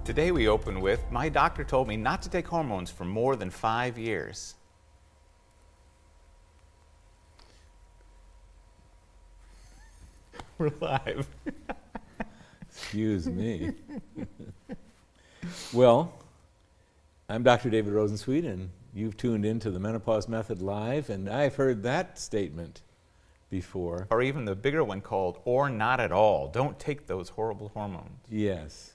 Today we open with, my doctor told me not to take hormones for more than 5 years. We're live. Excuse me. Well, I'm Dr. David Rosensweet, and you've tuned into the Menopause Method Live, and I've heard that statement before. Or even the bigger one called, or not at all. Don't take those horrible hormones. Yes.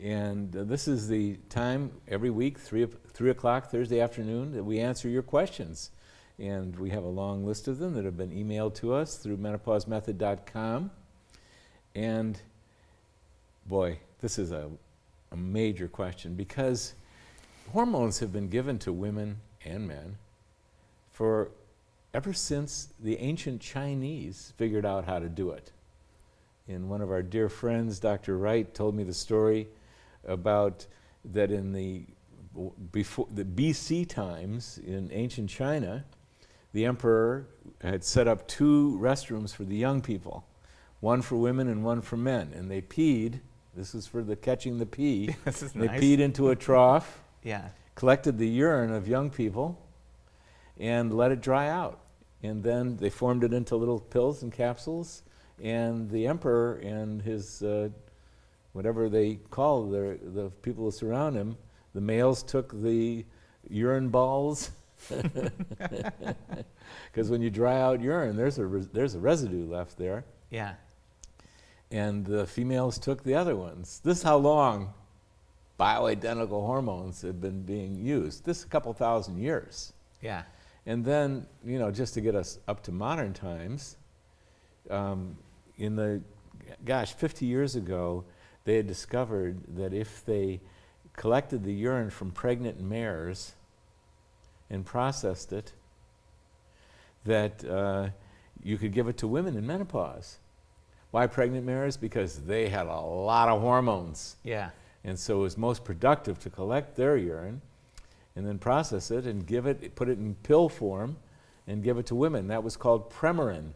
And this is the time every week, 3 o'clock Thursday afternoon, that we answer your questions. And we have a long list of them that have been emailed to us through menopausemethod.com. And boy, this is a major question, because hormones have been given to women and men for ever since the ancient Chinese figured out how to do it. And one of our dear friends, Dr. Wright, told me the story about that in the BC times in ancient China, the emperor had set up 2 restrooms for the young people, one for women and one for men, and they peed. This is for the catching the pee. This is they nice. peed into a trough, Yeah. collected the urine of young people, and let it dry out. And then they formed it into little pills and capsules, and the emperor and his whatever they call the people who surround him, the males took the urine balls, because when you dry out urine, there's a residue left there, Yeah. and the females took the other ones. This is how long bioidentical hormones have been being used. This is a couple thousand years. Yeah. And then, you know, just to get us up to modern times, in the, 50 years ago, they had discovered that if they collected the urine from pregnant mares and processed it, that you could give it to women in menopause. Why pregnant mares? Because they had a lot of hormones. Yeah. And so it was most productive to collect their urine and then process it and put it in pill form and give it to women. That was called Premarin,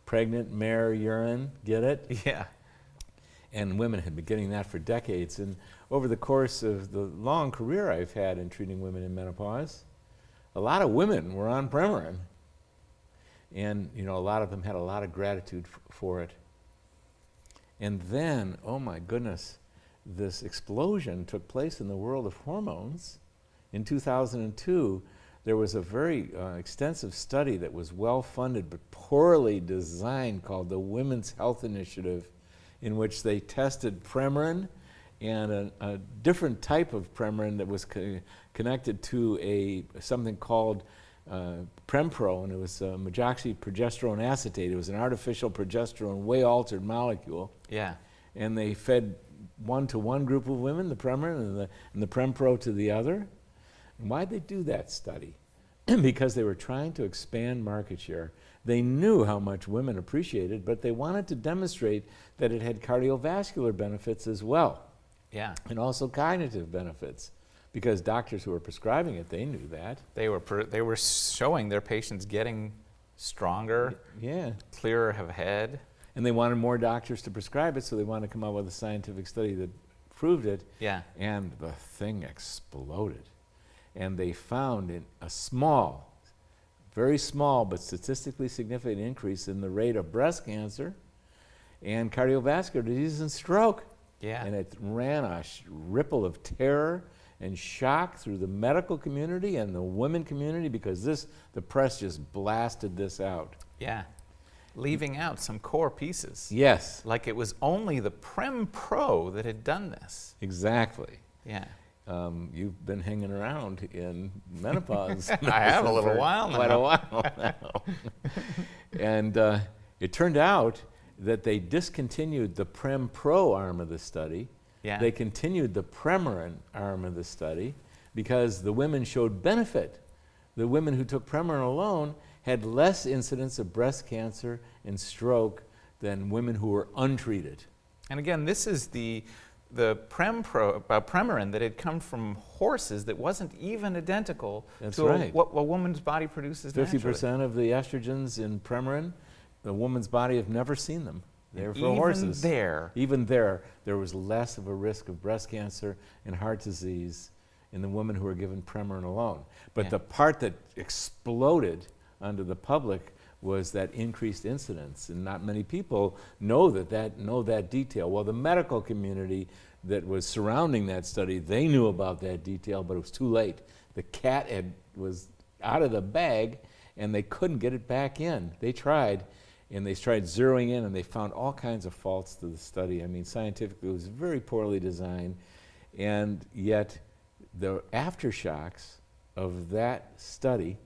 pregnant mare urine, get it? Yeah. And women had been getting that for decades. And over the course of the long career I've had in treating women in menopause, a lot of women were on Premarin. And, you know, a lot of them had a lot of gratitude for it. And then, oh my goodness, this explosion took place in the world of hormones. In 2002, there was a very extensive study that was well-funded but poorly designed called the Women's Health Initiative, in which they tested Premarin and a different type of Premarin that was connected to something called Prempro, and it was methoxyprogesterone acetate. It was an artificial progesterone, way altered molecule. Yeah. And they fed one to one group of women, the Premarin, and the Prempro to the other. And why'd they do that study? Because they were trying to expand market share. They knew how much women appreciated, but they wanted to demonstrate that it had cardiovascular benefits as well. Yeah. And also cognitive benefits. Because doctors who were prescribing it, they knew that. They were showing their patients getting stronger, Yeah. clearer of head. And they wanted more doctors to prescribe it, so they wanted to come out with a scientific study that proved it. Yeah. And the thing exploded. And they found a small, very small, but statistically significant increase in the rate of breast cancer and cardiovascular disease and stroke. Yeah. And it ran a ripple of terror and shock through the medical community and the women community, because the press just blasted this out. Yeah. Leaving out some core pieces. Yes. Like it was only the Prem Pro that had done this. Exactly. Yeah. You've been hanging around in menopause. I have a little while now. Quite a while now. And it turned out that they discontinued the Prem Pro arm of the study. Yeah. They continued the Premarin arm of the study because the women showed benefit. The women who took Premarin alone had less incidence of breast cancer and stroke than women who were untreated. And again, this is the Premarin that had come from horses that wasn't even identical That's to right. what a woman's body produces naturally. 50% of the estrogens in Premarin, the woman's body have never seen them. They were for Even horses. there, There was less of a risk of breast cancer and heart disease in the women who were given Premarin alone. But Yeah. the part that exploded onto the public was that increased incidence, and not many people know that detail. Well, the medical community that was surrounding that study, they knew about that detail, but it was too late. The cat was out of the bag, and they couldn't get it back in. They tried, and they tried zeroing in, and they found all kinds of faults to the study. I mean, scientifically, it was very poorly designed, and yet the aftershocks of that study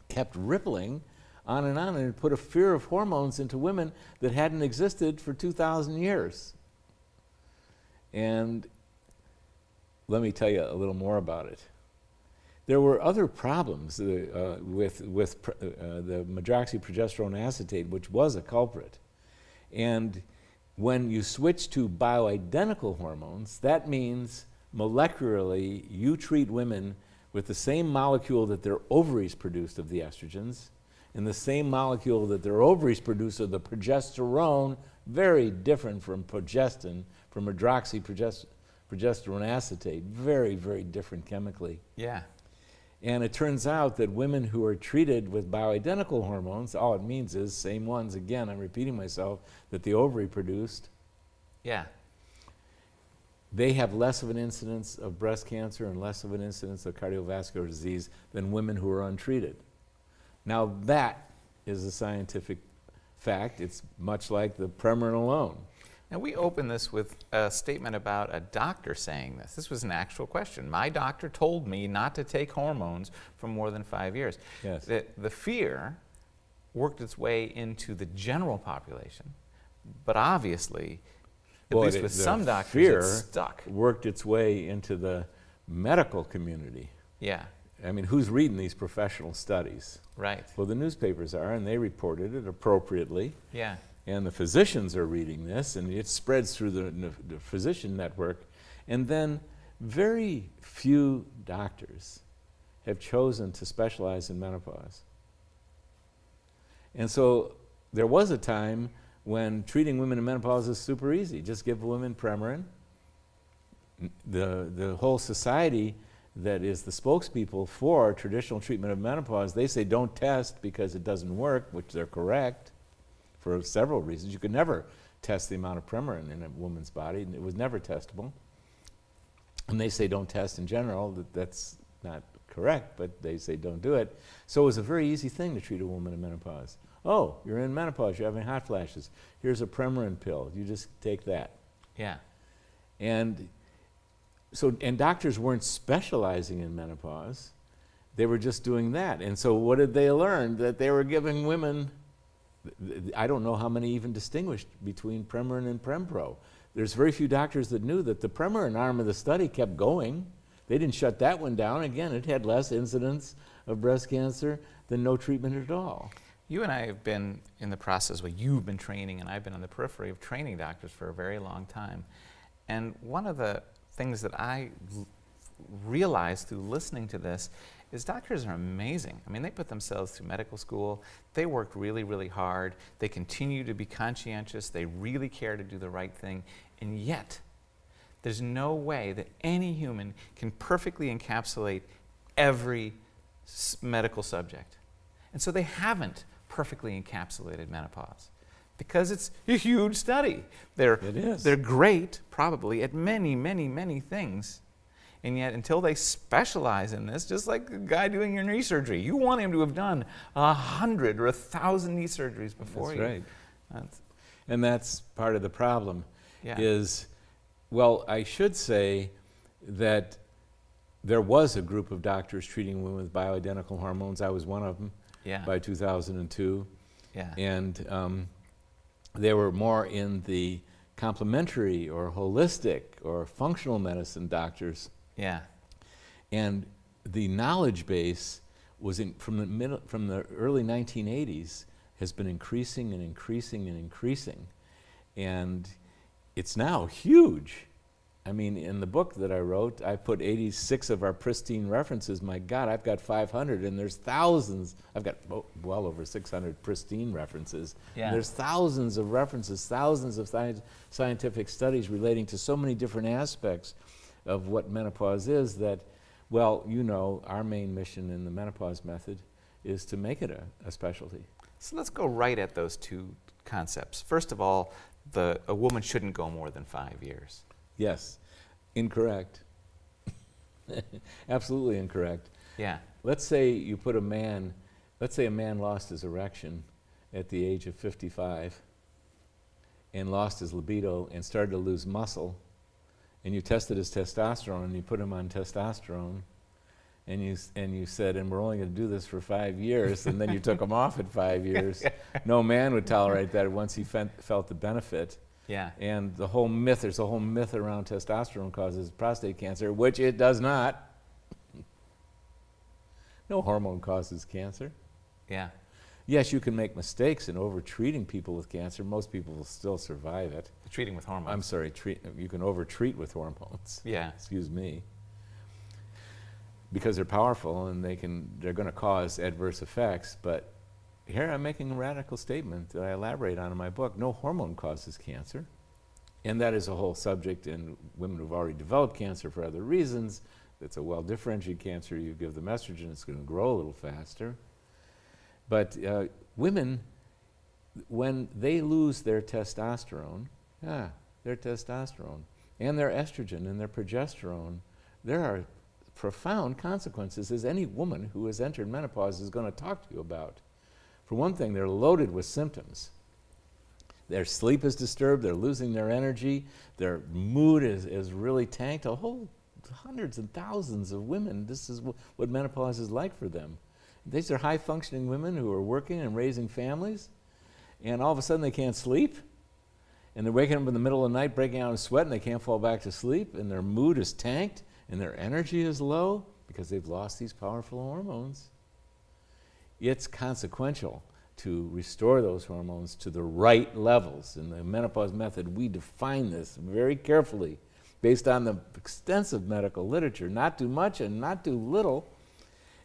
kept rippling on, and it put a fear of hormones into women that hadn't existed for 2,000 years. And let me tell you a little more about it. There were other problems with the medroxyprogesterone acetate, which was a culprit. And when you switch to bioidentical hormones, that means molecularly you treat women with the same molecule that their ovaries produced of the estrogens and the same molecule that their ovaries produce of the progesterone, very different from progestin, from medroxyprogesterone acetate, very, very different chemically. yeah, And it turns out that women who are treated with bioidentical hormones, all it means is same ones, again, I'm repeating myself, that the ovary produced, yeah, they have less of an incidence of breast cancer and less of an incidence of cardiovascular disease than women who are untreated. Now that is a scientific fact. It's much like the Premarin alone. Now, we opened this with a statement about a doctor saying this. This was an actual question. My doctor told me not to take hormones for more than 5 years. Yes. The fear worked its way into the general population, but obviously, at least with some doctors, fear it's stuck. worked its way into the medical community. Yeah, I mean, who's reading these professional studies? right. Well, the newspapers are, and they reported it appropriately. Yeah, And the physicians are reading this, and it spreads through the physician network. And then very few doctors have chosen to specialize in menopause. And so there was a time when treating women in menopause is super easy. Just give women Premarin. The whole society that is the spokespeople for traditional treatment of menopause, they say don't test because it doesn't work, which they're correct. For several reasons. You could never test the amount of Premarin in a woman's body, and it was never testable. And they say don't test in general, that's not correct, but they say don't do it. So it was a very easy thing to treat a woman in menopause. Oh, you're in menopause, you're having hot flashes. Here's a Premarin pill, you just take that. yeah, And so, and doctors weren't specializing in menopause, they were just doing that. And so what did they learn? That they were giving women, I don't know how many even distinguished between Premarin and Prempro. There's very few doctors that knew that the Premarin arm of the study kept going. They didn't shut that one down. Again, it had less incidence of breast cancer than no treatment at all. You and I have been in the process where you've been training, and I've been on the periphery of training doctors for a very long time. And one of the things that I realized through listening to this is doctors are amazing. I mean, they put themselves through medical school. They work really, really hard. They continue to be conscientious. They really care to do the right thing. And yet, there's no way that any human can perfectly encapsulate every medical subject. And so they haven't perfectly encapsulated menopause because it's a huge study. It is. They're great, probably, at many, many, many things. And yet, until they specialize in this, just like a guy doing your knee surgery, you want him to have done 100 or 1,000 knee surgeries before That's you. right. That's, And that's part of the problem. Yeah. Is, well, I should say that there was a group of doctors treating women with bioidentical hormones. I was one of them yeah, by 2002. yeah, And they were more in the complementary or holistic or functional medicine doctors. yeah, And the knowledge base was from the early 1980s has been increasing and increasing and increasing. And it's now huge. I mean, in the book that I wrote, I put 86 of our pristine references. My God, I've got 500, and there's thousands. I've got well over 600 pristine references. Yeah. And there's thousands of references, thousands of scientific studies relating to so many different aspects of what menopause is that, well, you know, our main mission in the menopause method is to make it a specialty. So let's go right at those two concepts. First of all, a woman shouldn't go more than 5 years. Yes, incorrect. Absolutely incorrect. Yeah. Let's say you put a man, let's say a man lost his erection at the age of 55 and lost his libido and started to lose muscle, and you tested his testosterone and you put him on testosterone, and you said, and we're only going to do this for 5 years, and then you took him off at 5 years. No man would tolerate that once he felt the benefit. Yeah. And the whole myth, there's a whole myth around testosterone causes prostate cancer, which it does not. No hormone causes cancer. Yeah. Yes, you can make mistakes in over-treating people with cancer. Most people will still survive it. Treating with hormones. I'm sorry, you can over-treat with hormones. Yeah. Excuse me. Because they're powerful and they're going to cause adverse effects, but here I'm making a radical statement that I elaborate on in my book. No hormone causes cancer. And that is a whole subject in women who've already developed cancer for other reasons. It's a well-differentiated cancer. You give them estrogen, it's going to grow a little faster. But women, when they lose their testosterone, and their estrogen and their progesterone, there are profound consequences, as any woman who has entered menopause is going to talk to you about. For one thing, they're loaded with symptoms. Their sleep is disturbed, they're losing their energy, their mood is really tanked. A whole hundreds and thousands of women, this is what menopause is like for them. These are high-functioning women who are working and raising families, and all of a sudden they can't sleep, and they're waking up in the middle of the night, breaking out in sweat, and they can't fall back to sleep, and their mood is tanked, and their energy is low because they've lost these powerful hormones. It's consequential to restore those hormones to the right levels. In the menopause method, we define this very carefully based on the extensive medical literature, not too much and not too little.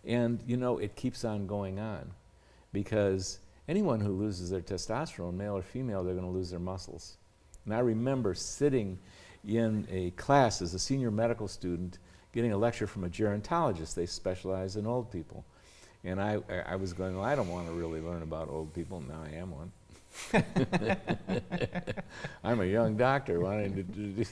And, you know, it keeps on going on because anyone who loses their testosterone, male or female, they're going to lose their muscles. And I remember sitting in a class as a senior medical student getting a lecture from a gerontologist. They specialize in old people. And I was going, well, I don't want to really learn about old people. Now I am one. I'm a young doctor wanting to do.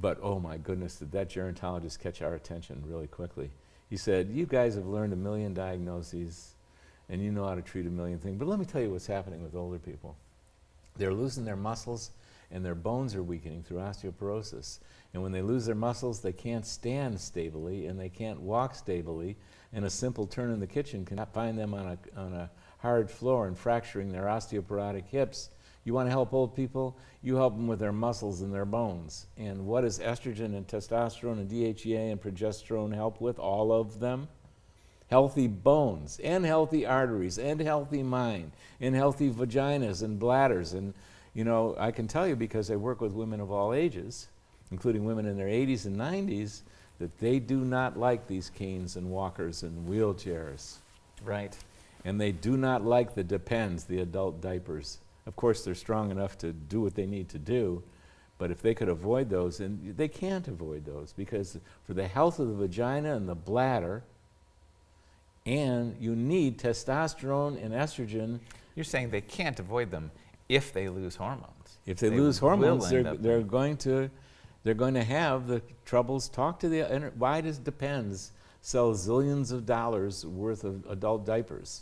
But oh my goodness, did that gerontologist catch our attention really quickly. He said, you guys have learned 1 million diagnoses and you know how to treat 1 million things. But let me tell you what's happening with older people. They're losing their muscles and their bones are weakening through osteoporosis. And when they lose their muscles, they can't stand stably and they can't walk stably. And a simple turn in the kitchen can find them on a hard floor and fracturing their osteoporotic hips. You want to help old people? You help them with their muscles and their bones. And what does estrogen and testosterone and DHEA and progesterone help with? All of them. Healthy bones and healthy arteries and healthy mind and healthy vaginas and bladders. And, you know, I can tell you because I work with women of all ages, including women in their 80s and 90s, that they do not like these canes and walkers and wheelchairs. Right. And they do not like the Depends, the adult diapers. Of course, they're strong enough to do what they need to do, but if they could avoid those, and they can't avoid those, because for the health of the vagina and the bladder, and you need testosterone and estrogen. You're saying they can't avoid them if they lose hormones. If they lose hormones, they're going to have the troubles. Talk to the, why does Depends sell zillions of dollars worth of adult diapers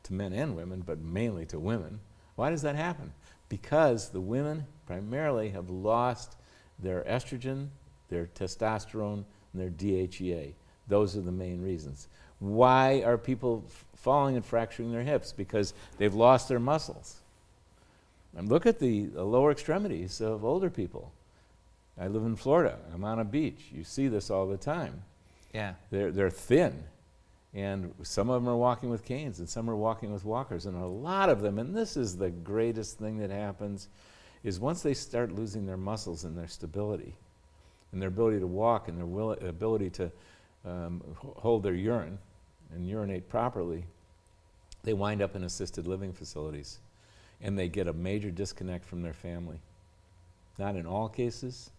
to men and women, but mainly to women? Why does that happen? Because the women primarily have lost their estrogen, their testosterone, and their DHEA. Those are the main reasons. Why are people falling and fracturing their hips? Because they've lost their muscles. And look at the lower extremities of older people. I live in Florida. I'm on a beach. You see this all the time. Yeah. They're thin. And some of them are walking with canes and some are walking with walkers. And a lot of them, and this is the greatest thing that happens, is once they start losing their muscles and their stability, and their ability to walk and their ability to hold their urine and urinate properly, they wind up in assisted living facilities, and they get a major disconnect from their family. Not in all cases,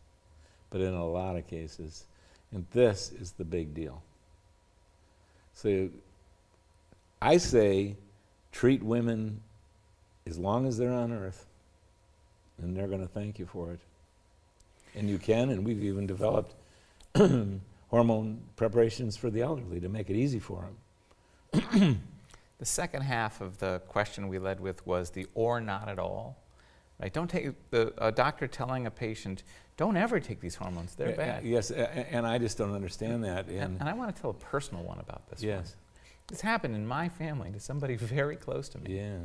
but in a lot of cases. And this is the big deal. So I say treat women as long as they're on earth, and they're going to thank you for it. And you can, and we've even developed hormone preparations for the elderly to make it easy for them. The second half of the question we led with was the or not at all. Right? Don't take a doctor telling a patient, don't ever take these hormones, they're bad. Yes, and I just don't understand that. And I want to tell a personal one about this one. Yes. This happened in my family to somebody very close to me. Yeah.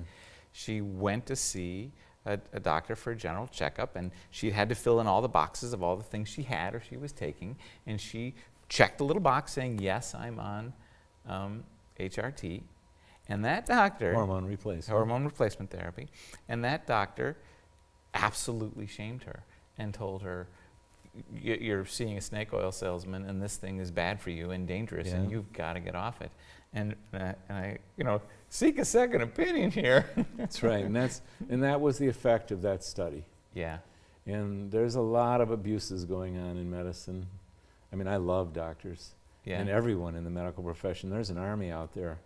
She went to see a doctor for a general checkup, and she had to fill in all the boxes of all the things she had or she was taking, and she checked the little box saying, yes, I'm on HRT. And that doctor... Hormone replacement. Hormone replacement therapy. And that doctor absolutely shamed her and told her, you're seeing a snake oil salesman, and this thing is bad for you and dangerous, and you've got to get off it. And I, seek a second opinion here. That's right, and that was the effect of that study. Yeah. And there's a lot of abuses going on in medicine. I mean, I love doctors and everyone in the medical profession. There's an army out there,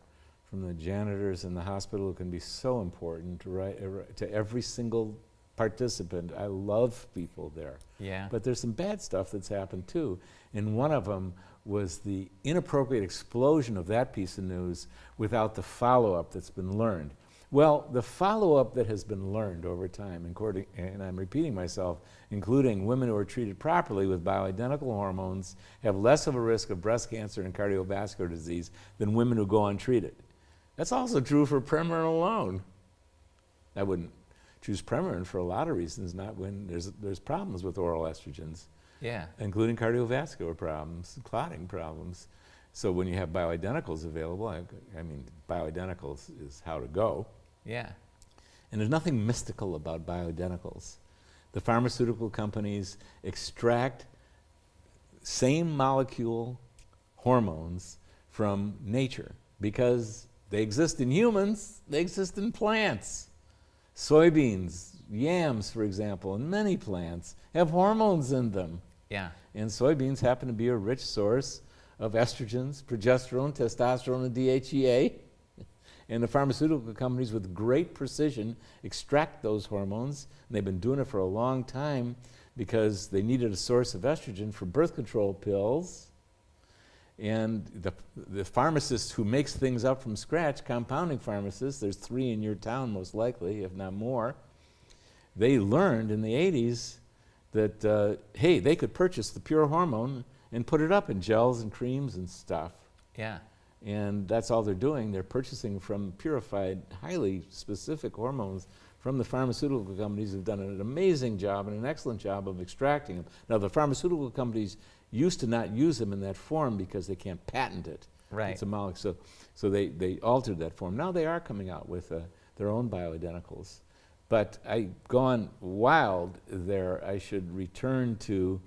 from the janitors in the hospital, who can be so important to every single participant. I love people there. Yeah. But there's some bad stuff that's happened too. And one of them was the inappropriate explosion of that piece of news without the follow-up that's been learned. Well, the follow-up that has been learned over time, and I'm repeating myself, including women who are treated properly with bioidentical hormones have less of a risk of breast cancer and cardiovascular disease than women who go untreated. That's also true for Premarin alone. I wouldn't choose Premarin for a lot of reasons, not when there's problems with oral estrogens. Yeah. Including cardiovascular problems, clotting problems. So when you have bioidenticals available, I mean, bioidenticals is how to go. Yeah. And there's nothing mystical about bioidenticals. The pharmaceutical companies extract same molecule hormones from nature because they exist in humans, they exist in plants. Soybeans, yams, for example, and many plants have hormones in them. Yeah. And soybeans happen to be a rich source of estrogens, progesterone, testosterone, and DHEA. And the pharmaceutical companies, with great precision, extract those hormones. And they've been doing it for a long time because they needed a source of estrogen for birth control pills. And the pharmacist who makes things up from scratch, compounding pharmacists, there's 3 in your town most likely, if not more, they learned in the 80s that, hey, they could purchase the pure hormone and put it up in gels and creams and stuff. Yeah. And that's all they're doing. They're purchasing from purified, highly specific hormones from the pharmaceutical companies who've done an amazing job and an excellent job of extracting them. Now, the pharmaceutical companies used to not use them in that form because they can't patent it. Right. It's a molecule. So they altered that form. Now they are coming out with their own bioidenticals. But I've gone wild there. I should return to,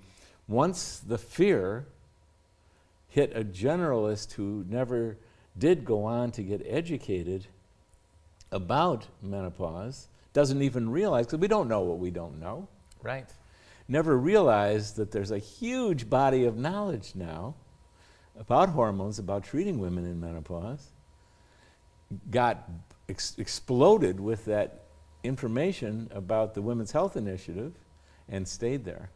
once the fear hit a generalist who never did go on to get educated about menopause, doesn't even realize, because we don't know what we don't know. Right. Never realized that there's a huge body of knowledge now about hormones, about treating women in menopause, got exploded with that information about the Women's Health Initiative and stayed there.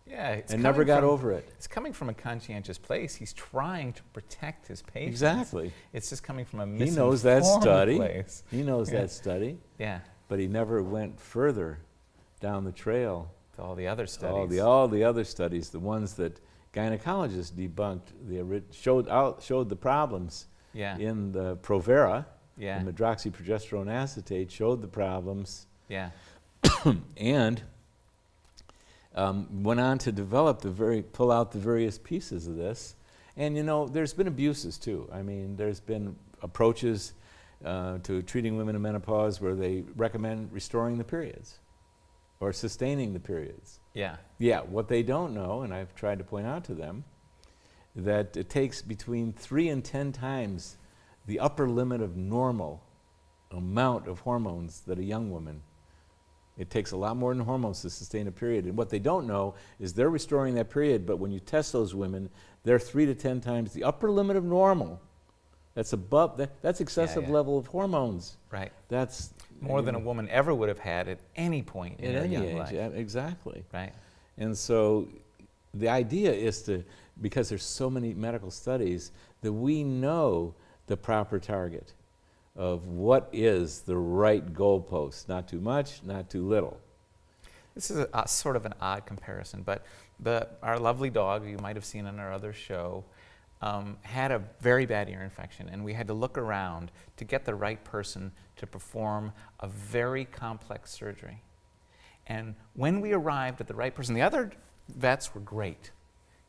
Yeah. And never got over it. It's coming from a conscientious place. He's trying to protect his patients. Exactly. It's just coming from a He knows that misinformed study. place. He knows that study. Yeah. But he never went further down the trail. To all the other studies. All the other studies, the ones that gynecologists debunked, showed the problems in the Provera, the medroxyprogesterone acetate, showed the problems, and went on to develop pull out the various pieces of this. And there's been abuses too. I mean, there's been approaches to treating women in menopause where they recommend restoring the periods or sustaining the periods. Yeah. Yeah, what they don't know, and I've tried to point out to them, that it takes between 3 and 10 times the upper limit of normal amount of hormones that a young woman. It takes a lot more than hormones to sustain a period. And what they don't know is they're restoring that period, but when you test those women, they're 3 to 10 times the upper limit of normal. That's above, that's excessive level of hormones. Right. That's More than a woman ever would have had at any point in at her any young age. life. Yeah, exactly. Right. And so the idea is to, because there's so many medical studies, that we know the proper target of what is the right goalpost. Not too much, not too little. This is a sort of an odd comparison, but our lovely dog, you might have seen on our other show, had a very bad ear infection, and we had to look around to get the right person to perform a very complex surgery. And when we arrived at the right person, the other vets were great,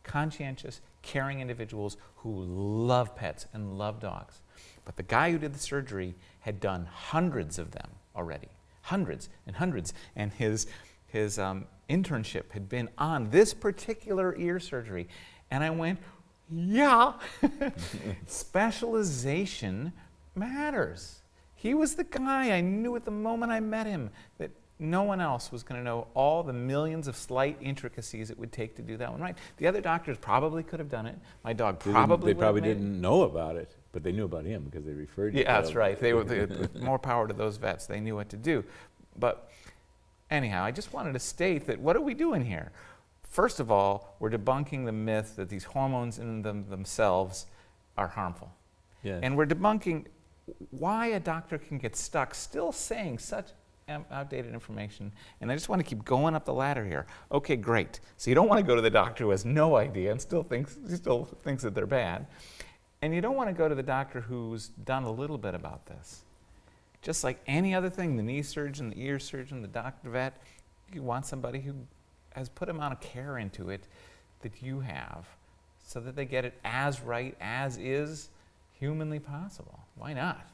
conscientious, caring individuals who love pets and love dogs. But the guy who did the surgery had done hundreds of them already, hundreds and hundreds, and his internship had been on this particular ear surgery. And I went, yeah, specialization matters. He was the guy. I knew at the moment I met him that no one else was going to know all the millions of slight intricacies it would take to do that one right. The other doctors probably could have done it. My dog probably They probably didn't know about it, but they knew about him because they referred you. Yeah, that's right. They more power to those vets. They knew what to do. But anyhow, I just wanted to state that what are we doing here? First of all, we're debunking the myth that these hormones in themselves are harmful. Yes. And we're debunking why a doctor can get stuck still saying such outdated information. And I just want to keep going up the ladder here. Okay, great. So you don't want to go to the doctor who has no idea and still thinks that they're bad. And you don't want to go to the doctor who's done a little bit about this. Just like any other thing, the knee surgeon, the ear surgeon, the doctor vet, you want somebody who has put amount of care into it that you have so that they get it as right as is humanly possible. Why not?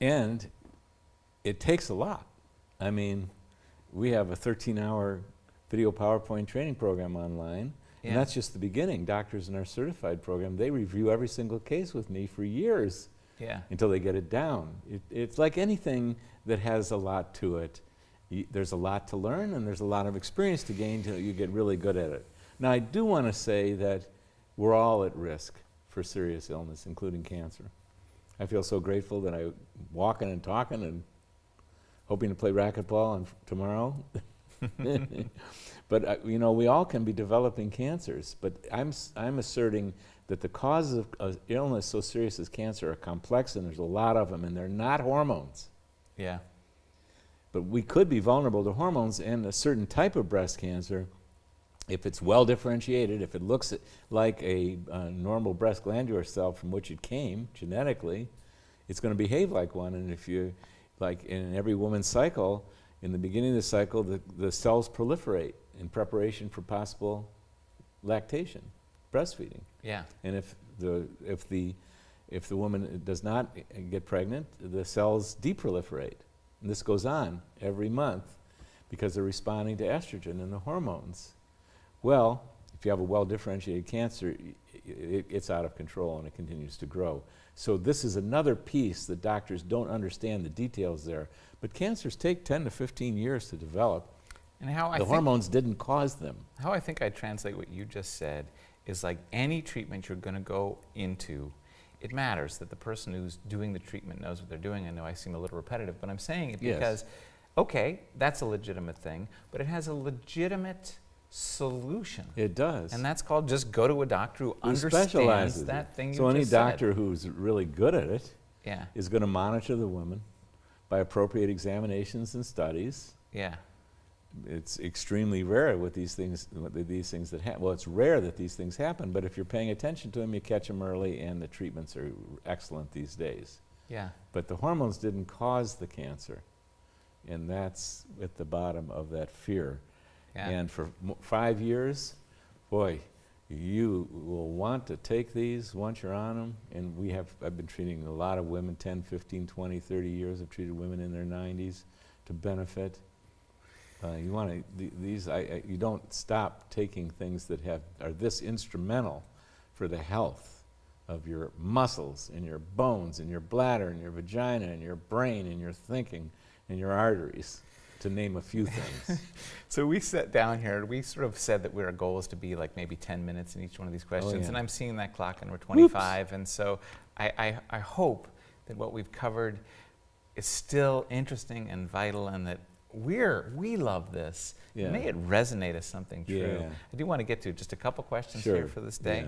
And it takes a lot. I mean, we have a 13-hour video PowerPoint training program online, and that's just the beginning. Doctors in our certified program, they review every single case with me for years until they get it down. It's like anything that has a lot to it. There's a lot to learn, and there's a lot of experience to gain till you get really good at it. Now, I do want to say that we're all at risk for serious illness, including cancer. I feel so grateful that I'm walking and talking and hoping to play racquetball tomorrow. But you know, we all can be developing cancers. But I'm asserting that the causes of illness so serious as cancer are complex, and there's a lot of them, and they're not hormones. Yeah. But we could be vulnerable to hormones, and a certain type of breast cancer, if it's well differentiated, if it looks like a normal breast glandular cell from which it came genetically, it's going to behave like one. And if you, like in every woman's cycle, in the beginning of the cycle, the cells proliferate in preparation for possible lactation, breastfeeding. Yeah. And if the woman does not get pregnant, the cells deproliferate. And this goes on every month because they're responding to estrogen and the hormones. Well, if you have a well-differentiated cancer, it's out of control and it continues to grow. So this is another piece that doctors don't understand the details there. But cancers take 10 to 15 years to develop. And how the hormones didn't cause them. How I think I translate what you just said is like any treatment you're going to go into, it matters that the person who's doing the treatment knows what they're doing. I know I seem a little repetitive, but I'm saying it because, okay, that's a legitimate thing, but it has a legitimate solution. It does. And that's called just go to a doctor who understands that thing you just said. So any doctor who's really good at it Yeah. is going to monitor the woman by appropriate examinations and studies. Yeah. It's extremely rare with these things that happen. Well, it's rare that these things happen, but if you're paying attention to them, you catch them early, and the treatments are excellent these days. Yeah. But the hormones didn't cause the cancer, and that's at the bottom of that fear. Yeah. And for 5 years, boy, you will want to take these once you're on them. And I've been treating a lot of women, 10, 15, 20, 30 years. I've treated women in their 90s to benefit. You want to these. You don't stop taking things that are this instrumental for the health of your muscles and your bones and your bladder and your vagina and your brain and your thinking and your arteries, to name a few things. So we sat down here, we sort of said that our goal is to be like maybe 10 minutes in each one of these questions, yeah. and I'm seeing that clock and we're 25, Whoops. And so I hope that what we've covered is still interesting and vital, and that we love this. Yeah. May it resonate as something true. Yeah. I do want to get to just a couple questions Sure. here for this day.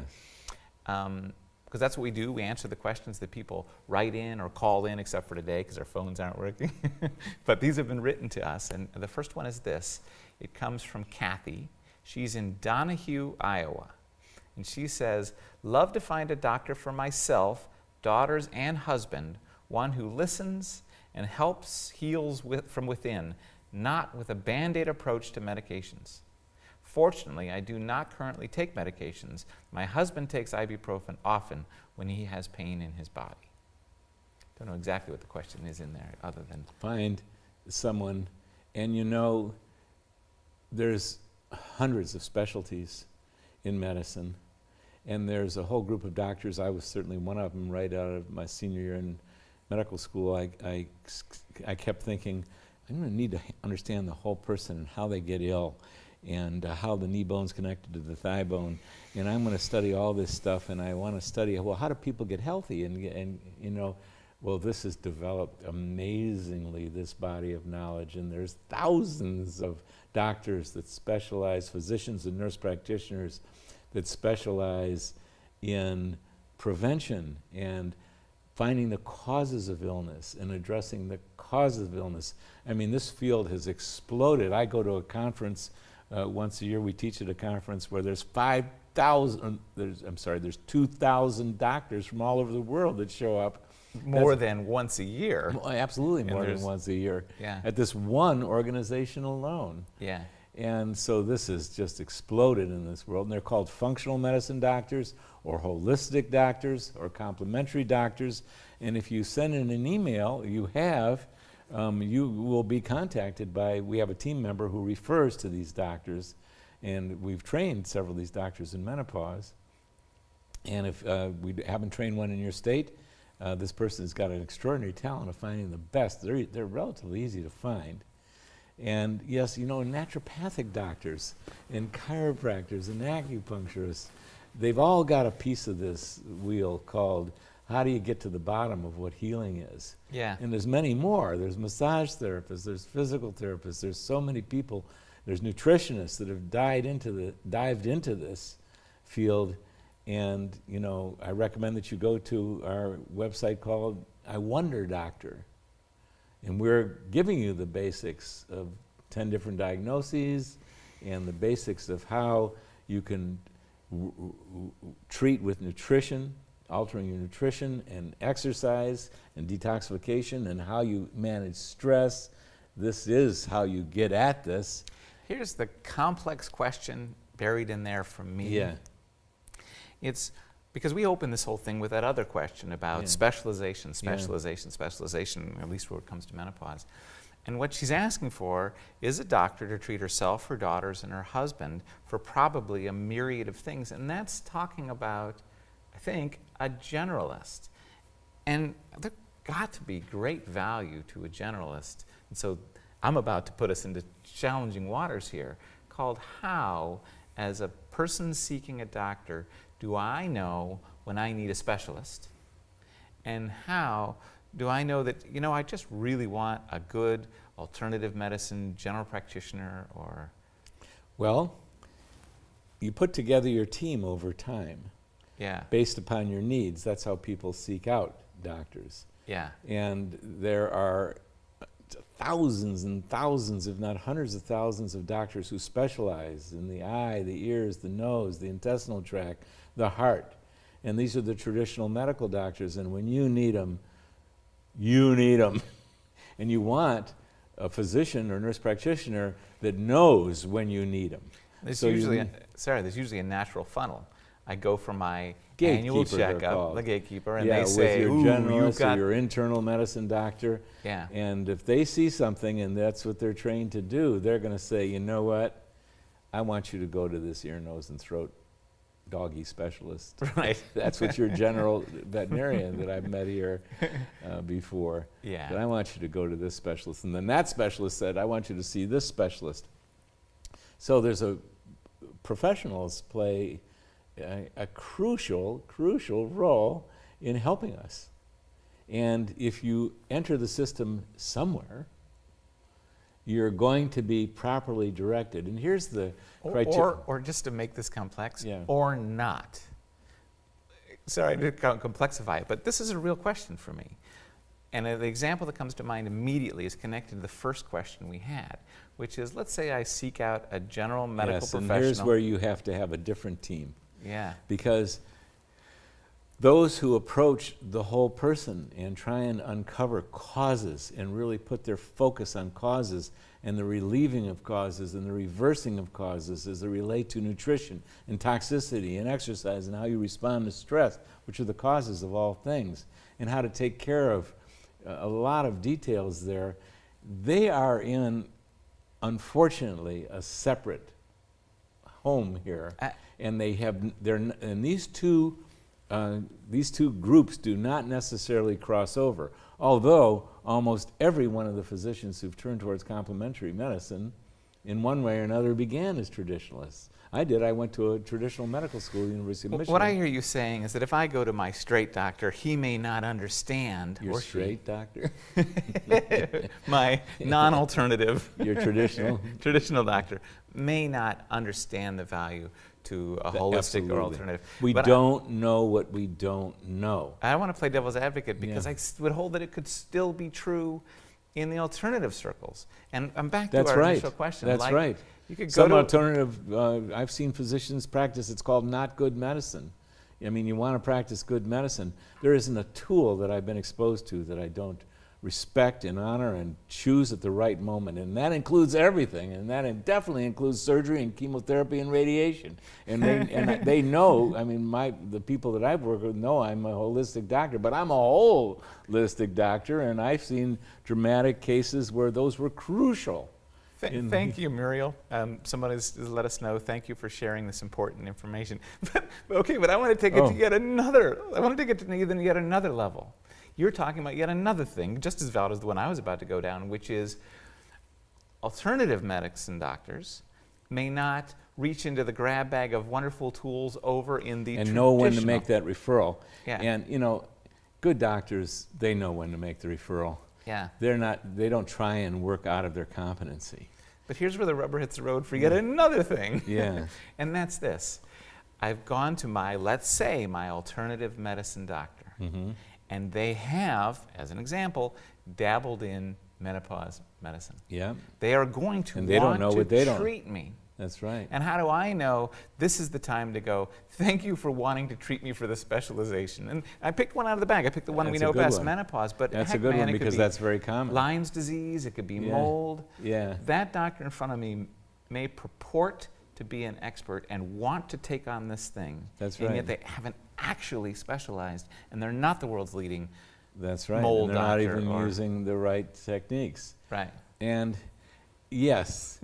Yeah. Because that's what we do. We answer the questions that people write in or call in, except for today because our phones aren't working. But these have been written to us. And the first one is this. It comes from Kathy. She's in Donahue, Iowa. And she says, love to find a doctor for myself, daughters, and husband, one who listens and helps heals from within, not with a Band-Aid approach to medications. Fortunately, I do not currently take medications. My husband takes ibuprofen often when he has pain in his body. Don't know exactly what the question is in there, other than Find someone, and there's hundreds of specialties in medicine, and there's a whole group of doctors. I was certainly one of them right out of my senior year in medical school. I kept thinking, I'm going to need to understand the whole person and how they get ill, and how the knee bone's connected to the thigh bone, and I'm going to study all this stuff, and I want to study, well, how do people get healthy, and well, this has developed amazingly, this body of knowledge, and there's thousands of doctors that specialize, physicians and nurse practitioners that specialize in prevention and finding the causes of illness and addressing the causes of illness. I mean, this field has exploded. I go to a conference once a year. We teach at a conference where there's 2,000 doctors from all over the world that show up. more than once a year. Absolutely more than once a year. Yeah. At this one organization alone. Yeah. And so this has just exploded in this world. And they're called functional medicine doctors or holistic doctors or complementary doctors. And if you send in an email, you will be contacted by, we have a team member who refers to these doctors. And we've trained several of these doctors in menopause. And if we haven't trained one in your state, this person's got an extraordinary talent of finding the best. They're relatively easy to find. And yes, naturopathic doctors and chiropractors and acupuncturists, they've all got a piece of this wheel called how do you get to the bottom of what healing is. Yeah. And there's many more. There's massage therapists, there's physical therapists, there's so many people. There's nutritionists that have dived into this field. And I recommend that you go to our website called I Wonder Doctor. And we're giving you the basics of 10 different diagnoses and the basics of how you can treat with nutrition, altering your nutrition and exercise and detoxification, and how you manage stress. This is how you get at this. Here's the complex question buried in there from me. Yeah. It's because we opened this whole thing with that other question about specialization, at least where it comes to menopause. And what she's asking for is a doctor to treat herself, her daughters, and her husband for probably a myriad of things. And that's talking about, I think, a generalist. And there got to be great value to a generalist. And so I'm about to put us into challenging waters here, called how, as a person seeking a doctor, do I know when I need a specialist? And how do I know that, I just really want a good alternative medicine general practitioner or... Well, you put together your team over time. Yeah. Based upon your needs. That's how people seek out doctors. Yeah. And there are thousands and thousands, if not hundreds of thousands of doctors who specialize in the eye, the ears, the nose, the intestinal tract, the heart. And these are the traditional medical doctors. And when you need them, you need them. And you want a physician or nurse practitioner that knows when you need them. There's usually a natural funnel. I go for my Gatekeeper, annual they're checkup, called. the gatekeeper, and Yeah, they say, with your "Ooh, generalist you've got..." or your internal medicine doctor. Yeah. And if they see something and that's what they're trained to do, they're going to say, you know what? I want you to go to this ear, nose, and throat doggy specialist. Right. That's what your general veterinarian that I've met here before. Yeah. But I want you to go to this specialist. And then that specialist said, I want you to see this specialist. So there's professionals play a crucial role in helping us. And if you enter the system somewhere, you're going to be properly directed. And here's the criteria. Or just to make this complex, Yeah. or not. Sorry to complexify it, but this is a real question for me. And the example that comes to mind immediately is connected to the first question we had, which is, let's say I seek out a general medical professional. And here's where you have to have a different team. Yeah. Because those who approach the whole person and try and uncover causes and really put their focus on causes and the relieving of causes and the reversing of causes as they relate to nutrition and toxicity and exercise and how you respond to stress, which are the causes of all things, and how to take care of a lot of details there, they are in, unfortunately, a separate home here. And they have, and these two groups do not necessarily cross over, although almost every one of the physicians who've turned towards complementary medicine in one way or another began as traditionalists. I did. I went to a traditional medical school, University of Michigan. What I hear you saying is that if I go to my straight doctor, he may not understand. Your straight doctor? My non-alternative. Your traditional doctor may not understand the value to a holistic Absolutely. or alternative. We But don't know what we don't know. I want to play devil's advocate because Yeah. I would hold that it could still be true in the alternative circles. And I'm back to That's our right. initial question. That's like, right. You could go Some to alternative, I've seen physicians practice, it's called not good medicine. I mean, you want to practice good medicine. There isn't a tool that I've been exposed to that I don't respect and honor and choose at the right moment. And that includes everything. And that definitely includes surgery and chemotherapy and radiation. And they know, I mean, the people that I've worked with know I'm a holistic doctor, but I'm a holistic doctor. And I've seen dramatic cases where those were crucial. Thank you, Muriel. Someone has let us know. Thank you for sharing this important information. But I want to take it to yet another. I want to take it to yet another level. You're talking about yet another thing, just as valid as the one I was about to go down, which is alternative medicine doctors may not reach into the grab bag of wonderful tools over in the and traditional. know when to make that referral. Yeah. And you know, good doctors, they know when to make the referral. Yeah. They don't try and work out of their competency. But here's where the rubber hits the road for yet another thing. Yeah. And that's this. I've gone to let's say my alternative medicine doctor. Mm-hmm. And they have, as an example, dabbled in menopause medicine. Yeah. They are going to And they don't know what they don't. treat me. That's right. And how do I know this is the time to go, thank you for wanting to treat me for the specialization? And I picked one out of the bag. I picked the one we That's know a good best, one. menopause. But That's heck, a good man, one it could because be that's very common. Lyme's disease, it could be Yeah. mold. Yeah. That doctor in front of me may purport to be an expert and want to take on this thing. That's and right. yet they haven't actually specialized, and they're not the world's leading That's right. mold and they're not doctor even or- using the right techniques. Right. And yes,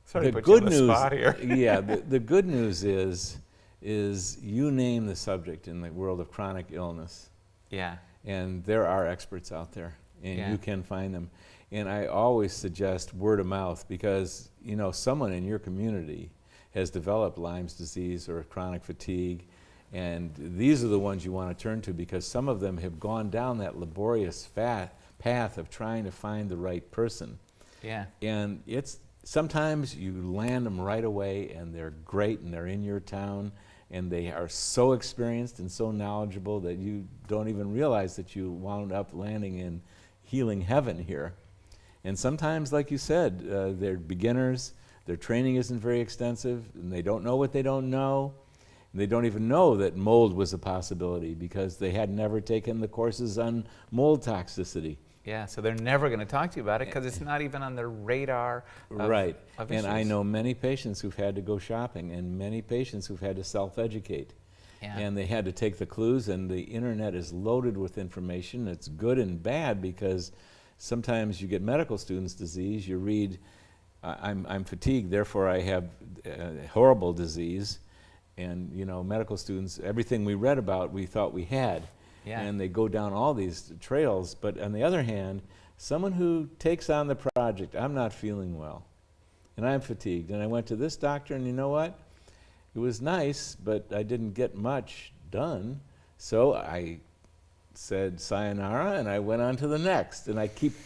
Sorry the to put you good on the news, spot here. yeah, the good news is you name the subject in the world of chronic illness, Yeah. and there are experts out there, and Yeah. you can find them. And I always suggest word of mouth because, you know, someone in your community has developed Lyme's disease or chronic fatigue, and these are the ones you want to turn to because some of them have gone down that laborious path of trying to find the right person. Yeah. And sometimes you land them right away and they're great and they're in your town and they are so experienced and so knowledgeable that you don't even realize that you wound up landing in healing heaven here. And sometimes, like you said, they're beginners, their training isn't very extensive, and they don't know what they don't know. And they don't even know that mold was a possibility because they had never taken the courses on mold toxicity. Yeah, so they're never going to talk to you about it because it's not even on their radar of, Right. of And I issues. know many patients who've had to go shopping and many patients who've had to self-educate. Yeah. And they had to take the clues, and the internet is loaded with information. It's good and bad because sometimes you get medical students' disease. You read, I'm fatigued, therefore I have horrible disease. And you know, medical students, everything we read about, we thought we had. Yeah. And they go down all these trails. But on the other hand, someone who takes on the project, I'm not feeling well, and I'm fatigued, and I went to this doctor, and you know what? It was nice, but I didn't get much done. So I said sayonara, and I went on to the next. And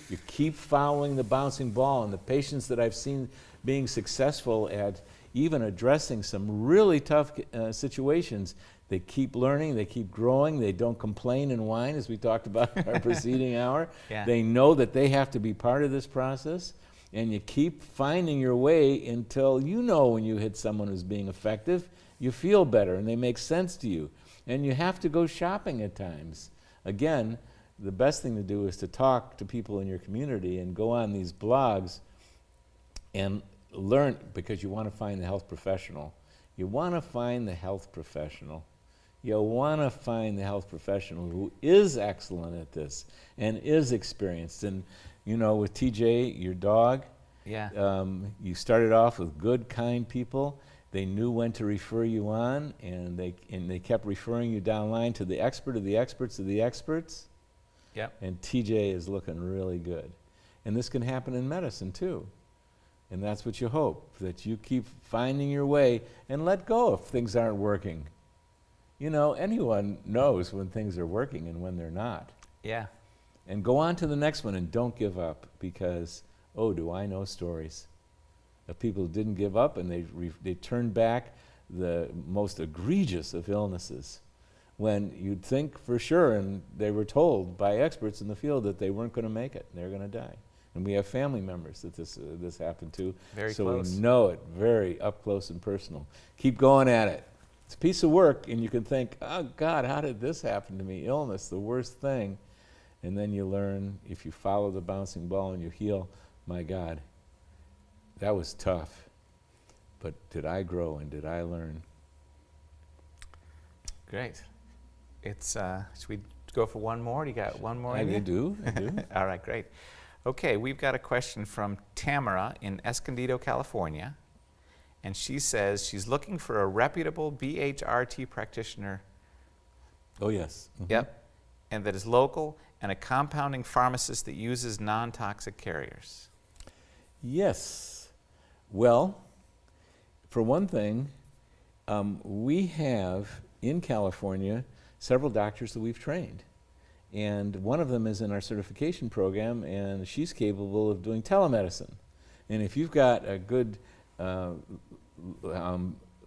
you keep following the bouncing ball, and the patients that I've seen being successful at even addressing some really tough situations, they keep learning, they keep growing, they don't complain and whine, as we talked about in our preceding hour. Yeah. They know that they have to be part of this process, and you keep finding your way until you know when you hit someone who's being effective, you feel better and they make sense to you. And you have to go shopping at times. Again, the best thing to do is to talk to people in your community and go on these blogs and learn, because you want to find the health professional. You want to find the health professional. You want to find the health professional who is excellent at this and is experienced. And you know, with TJ, your dog, Yeah. you started off with good, kind people. They knew when to refer you on, and they kept referring you down line to the expert of the experts of the experts. Yep. And TJ is looking really good. And this can happen in medicine too. And that's what you hope, that you keep finding your way and let go if things aren't working. You know, anyone knows when things are working and when they're not. Yeah. And go on to the next one, and don't give up, because, oh, do I know stories of people who didn't give up, and they turned back the most egregious of illnesses when you'd think for sure, and they were told by experts in the field that they weren't going to make it, they were going to die. And we have family members that this happened to. Very so close. we know it very up close and personal. Keep going at it. It's a piece of work, and you can think, oh God, how did this happen to me? Illness, the worst thing. And then you learn, if you follow the bouncing ball and you heal, my God, that was tough. But did I grow and did I learn? Great. It's should we go for one more? Do you got one more? I in you? do. All right, great. Okay, we've got a question from Tamara in Escondido, California. And she says she's looking for a reputable BHRT practitioner. Oh, yes. Mhm. Yep. And that is local, and a compounding pharmacist that uses non-toxic carriers. Yes. Well, for one thing, we have in California several doctors that we've trained. And one of them is in our certification program, and she's capable of doing telemedicine. And if you've got a good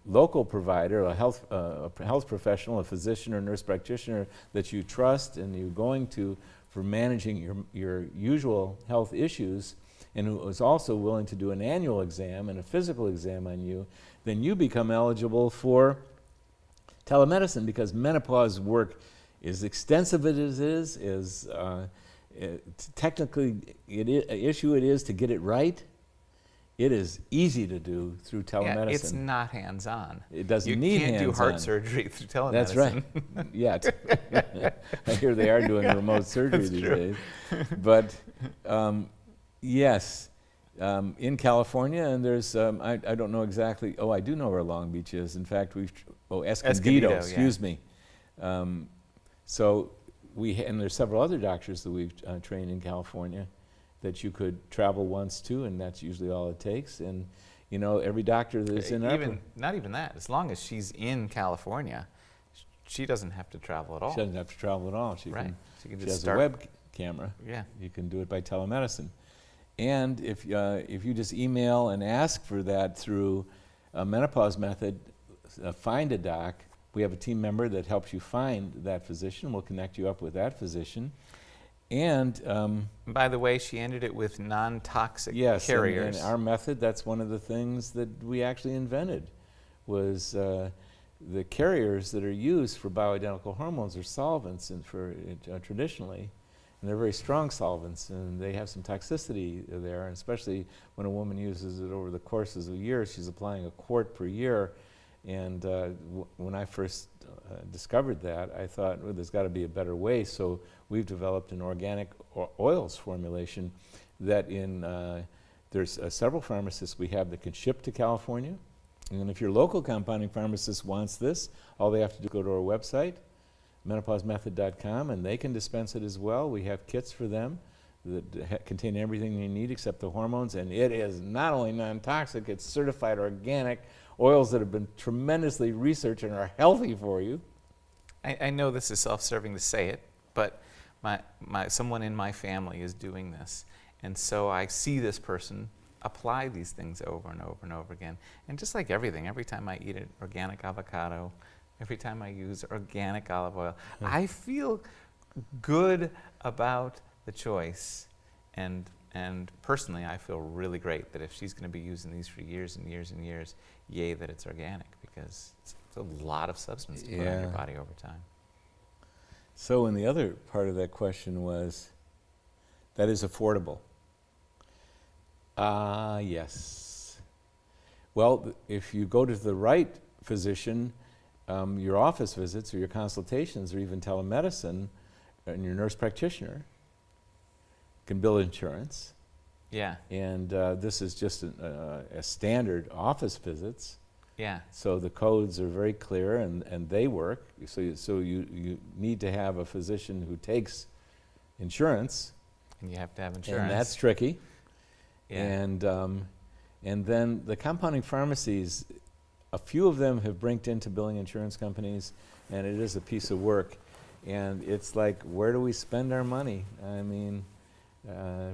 local provider, a health professional, a physician or nurse practitioner that you trust and you're going to for managing your usual health issues, and who is also willing to do an annual exam and a physical exam on you, then you become eligible for telemedicine, because menopause work, as extensive as it is technically an issue it is to get it right, it is easy to do through telemedicine. Yeah, it's not hands-on. It doesn't need hands-on. You can't do heart surgery through telemedicine. That's right. Yet. I hear they are doing remote surgery these days. But yes, in California, and there's, I don't know exactly, I do know where Long Beach is. In fact, Escondido, excuse me. So and there's several other doctors that we've trained in California that you could travel once to, and that's usually all it takes. And you know, every doctor that's in not even that. As long as she's in California, she doesn't have to travel at all. She doesn't have to travel at all. She can she just has start. a web camera. Yeah. You can do it by telemedicine. And if you just email and ask for that through a menopause method, find a doc. We have a team member that helps you find that physician. We'll connect you up with that physician. And by the way, she ended it with non-toxic yes, carriers. and our method, that's one of the things that we actually invented, was the carriers that are used for bioidentical hormones are solvents, and traditionally, and they're very strong solvents, and they have some toxicity there, and especially when a woman uses it over the courses of years. She's applying a quart per year, and when I first discovered that, I thought, well, there's got to be a better way, so we've developed an organic oils formulation that there's several pharmacists we have that can ship to California, and if your local compounding pharmacist wants this, all they have to do is go to our website, menopausemethod.com, and they can dispense it as well. We have kits for them that contain everything you need except the hormones, and it is not only non-toxic, it's certified organic oils that have been tremendously researched and are healthy for you. I know this is self-serving to say it, but someone in my family is doing this, and so I see this person apply these things over and over and over again. And just like everything, every time I eat an organic avocado, every time I use organic olive oil, I feel good about the choice. And personally, I feel really great that if she's going to be using these for years and years and years, yay that it's organic, because it's a lot of substance to put on your body over time. So, and the other part of that question was, that is affordable. Yes. Well, if you go to the right physician, your office visits or your consultations or even telemedicine, and your nurse practitioner can bill insurance. Yeah. And this is just a standard office visits. Yeah. So the codes are very clear, and they work. So you need to have a physician who takes insurance. And you have to have insurance. And that's tricky. Yeah. And then the compounding pharmacies, a few of them have brinked into billing insurance companies, and it is a piece of work. And it's like, where do we spend our money? I mean,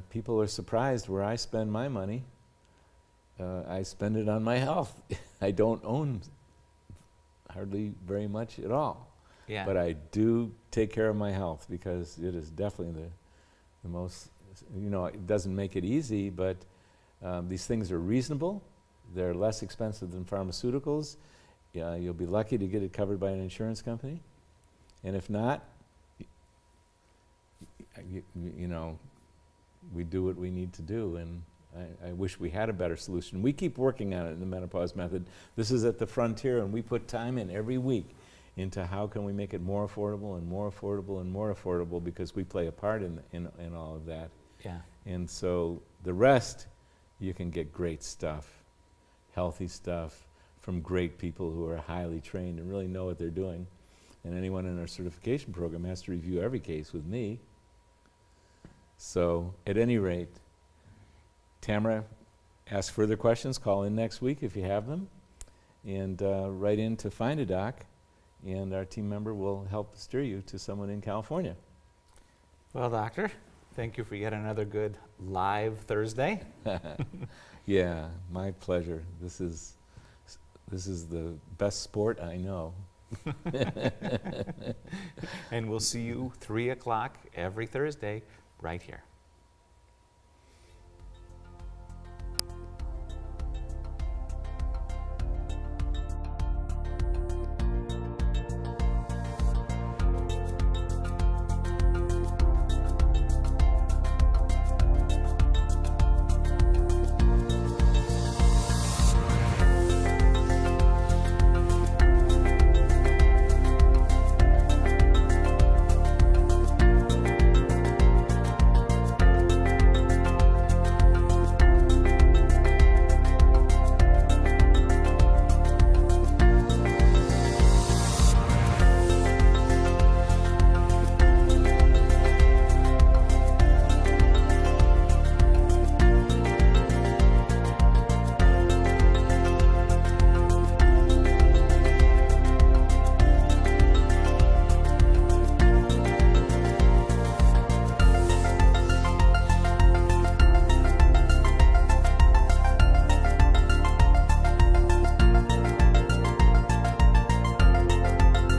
people are surprised where I spend my money. I spend it on my health. I don't own hardly very much at all. Yeah. But I do take care of my health, because it is definitely the most, it doesn't make it easy, but these things are reasonable. They're less expensive than pharmaceuticals. You'll be lucky to get it covered by an insurance company. And if not, we do what we need to do. And I wish we had a better solution. We keep working on it in the Menopause Method. This is at the frontier, and we put time in every week into how can we make it more affordable and more affordable and more affordable, because we play a part in all of that. Yeah. And so the rest, you can get great stuff, healthy stuff from great people who are highly trained and really know what they're doing. And anyone in our certification program has to review every case with me. So at any rate, Tamara, ask further questions, call in next week if you have them, and write in to Find a Doc, and our team member will help steer you to someone in California. Well, doctor, thank you for yet another good live Thursday. Yeah, my pleasure. This is the best sport I know. And we'll see you 3 o'clock every Thursday right here.